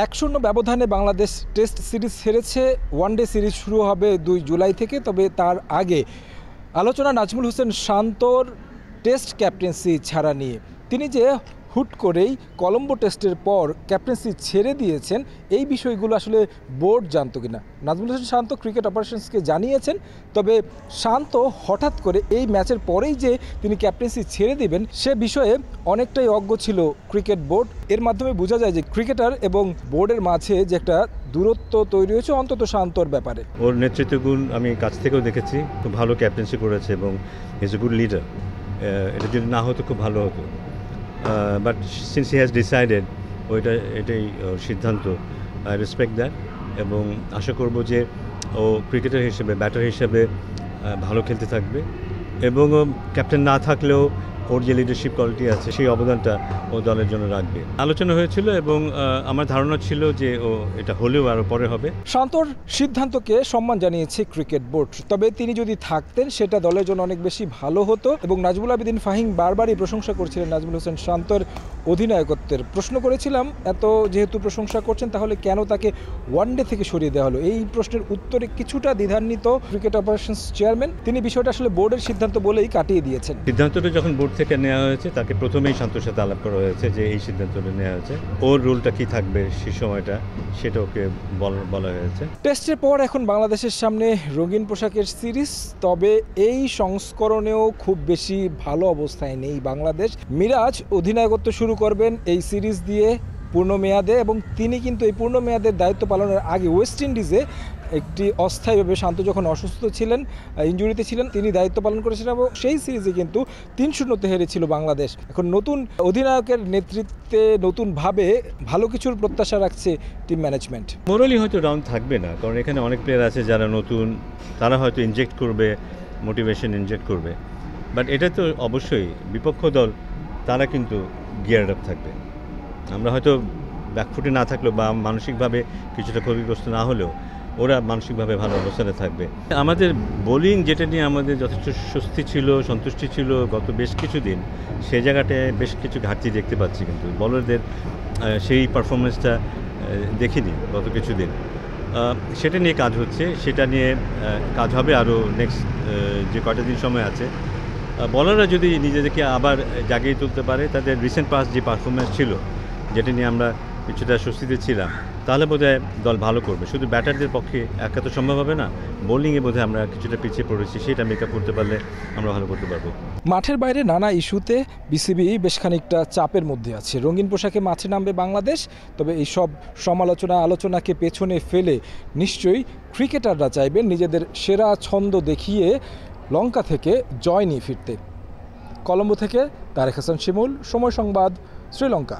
1-0 ব্যবধানে Bangladesh test series হেরেছে। One day series শুরু হবে 2 জুলাই থেকে। তবে তার আগে আলোচনা নাজমুল হোসেন শান্তর টেস্ট ক্যাপ্টেন্সি ছাড়া নিয়ে। তিনি যে হুট করেই কলম্বো টেস্টের পর ক্যাপ্টেন্সি ছেড়ে দিয়েছেন, এই বিষয়গুলো আসলে বোর্ড জানতো কিনা। নাজমুল হোসেন শান্ত ক্রিকেট অপারেশনসকে জানিয়েছেন, তবে শান্ত হঠাৎ করে এই ম্যাচের পরেই যে তিনি ক্যাপ্টেন্সি ছেড়ে দিবেন সে বিষয়ে অনেকটাই অজ্ঞ ছিল ক্রিকেট বোর্ড। এর মাধ্যমে বোঝা যায় যে ক্রিকেটার এবং বোর্ডের মাঝে যে একটা দূরত্ব তৈরি হয়েছে অন্তত শান্তর ব্যাপারে। ওর নেতৃত্ব গুণ আমি কাছ থেকেও দেখেছি, খুব ভালো ক্যাপ্টেন্সি করেছে এবং ইজ এ গুড লিডার। এটা যদি না হতো খুব ভালো হতো, but since he has decided, এটাই সিদ্ধান্ত। আই রেসপেক্ট দ্যাট এবং আশা করব যে ও ক্রিকেটার হিসেবে, ব্যাটার হিসেবে ভালো খেলতে থাকবে এবং ক্যাপ্টেন না থাকলেও ওর যে লিডারশিপ কোয়ালিটি আছে সেই অবদানটা ও দলের জন্য রাখবে। আলোচনা হয়েছিল এবং আমার ধারণা ছিল যে ও এটা হলেও আরও পরে হবে। শান্তর সিদ্ধান্তকে সম্মান জানিয়েছে ক্রিকেট বোর্ড, তবে তিনি যদি থাকতেন সেটা দলের জন্য অনেক বেশি ভালো হতো। এবং নাজমুল আবেদিন ফাহিম বারবারই প্রশংসা করছিলেন নাজমুল হোসেন শান্তর অধিনায়কত্বের। প্রশ্ন করেছিলাম, এত যেহেতু প্রশংসা করছেন তাহলে কেন তাকে ওয়ানডে থেকে সরিয়ে দেওয়া হলো? এই প্রশ্নের উত্তরে কিছুটা দ্বিধান্বিত ক্রিকেট অপারেশনস চেয়ারম্যান। তিনি বিষয়টা আসলে বোর্ডের সিদ্ধান্ত বলেই কাটিয়ে দিয়েছেন। সিদ্ধান্তটা যখন বোর্ড থেকে নেওয়া হয়েছে তাকে প্রথমেই শান্তর সাথে আলাপ করা হয়েছে যে এই সিদ্ধান্তটা নেওয়া হয়েছে, ওর রোলটা কী থাকবে সেই সময়টা সেটা ওকে বলা হয়েছে। টেস্টের পর এখন বাংলাদেশের সামনে রঙিন পোশাকের সিরিজ, তবে এই সংস্করণেও খুব বেশি ভালো অবস্থায় নেই বাংলাদেশ। মিরাজ অধিনায়কত্ব শুরু করবেন এই সিরিজ দিয়ে পূর্ণ মেয়াদে, এবং তিনি কিন্তু এই পূর্ণ মেয়াদের দায়িত্ব পালনের আগে ওয়েস্ট ইন্ডিজে একটি অস্থায়ীভাবে, শান্ত যখন অসুস্থ ছিলেন, ইনজুরিতে ছিলেন, তিনি দায়িত্ব পালন করেছিলেন এবং সেই সিরিজে কিন্তু 3-0 হেরেছিল বাংলাদেশ। এখন নতুন অধিনায়কের নেতৃত্বে নতুনভাবে ভালো কিছুর প্রত্যাশা রাখছে টিম ম্যানেজমেন্ট। মোরালি হয়তো ডাউন থাকবে না, কারণ এখানে অনেক প্লেয়ার আছে যারা নতুন, তারা হয়তো ইনজেক্ট করবে, মোটিভেশন ইনজেক্ট করবে। বাট এটা তো অবশ্যই বিপক্ষ দল, তারা কিন্তু গিয়ার আপ থাকবে। আমরা হয়তো ব্যাকফুটে না থাকলেও বা মানসিকভাবে কিছুটা ক্ষতিগ্রস্ত না হলেও ওরা মানসিকভাবে ভালো অবস্থানে থাকবে। আমাদের বোলিং যেটা নিয়ে আমাদের যথেষ্ট স্বস্তি ছিল, সন্তুষ্টি ছিল গত বেশ কিছুদিন, সেই জায়গাটায় বেশ কিছু ঘাটতি দেখতে পাচ্ছি, কিন্তু বলারদের সেই পারফরমেন্সটা দেখিনি গত কিছুদিন। সেটা নিয়ে কাজ হচ্ছে, সেটা নিয়ে কাজ হবে আরও নেক্সট যে কয়টা দিন সময় আছে। বলাররা যদি নিজেদেরকে আবার জাগিয়ে তুলতে পারে, তাদের রিসেন্ট পাস যে পারফরমেন্স ছিল যেটা নিয়ে আমরা কিছুটা স্বস্তিতে ছিলাম, তাহলে বোধহয় দল ভালো করবে। শুধু ব্যাটারদের পক্ষে একা তো সম্ভব হবে না, বোলিংয়ে বোধহয় আমরা কিছুটা পিছিয়ে পড়েছি, সেটা মেকআপ করতে পারলে আমরা ভালো করতে পারবো। মাঠের বাইরে নানা ইস্যুতে বিসিবি বেশ খানিকটা চাপের মধ্যে আছে। রঙিন পোশাকে মাঠে নামবে বাংলাদেশ, তবে এই সব আলোচনাকে পেছনে ফেলে নিশ্চয়ই ক্রিকেটাররা চাইবেন নিজেদের সেরা ছন্দ দেখিয়ে লঙ্কা থেকে জয় নিয়ে ফিরতে। কলম্বো থেকে তারেক হাসান শিমুল, সময় সংবাদ, শ্রীলঙ্কা।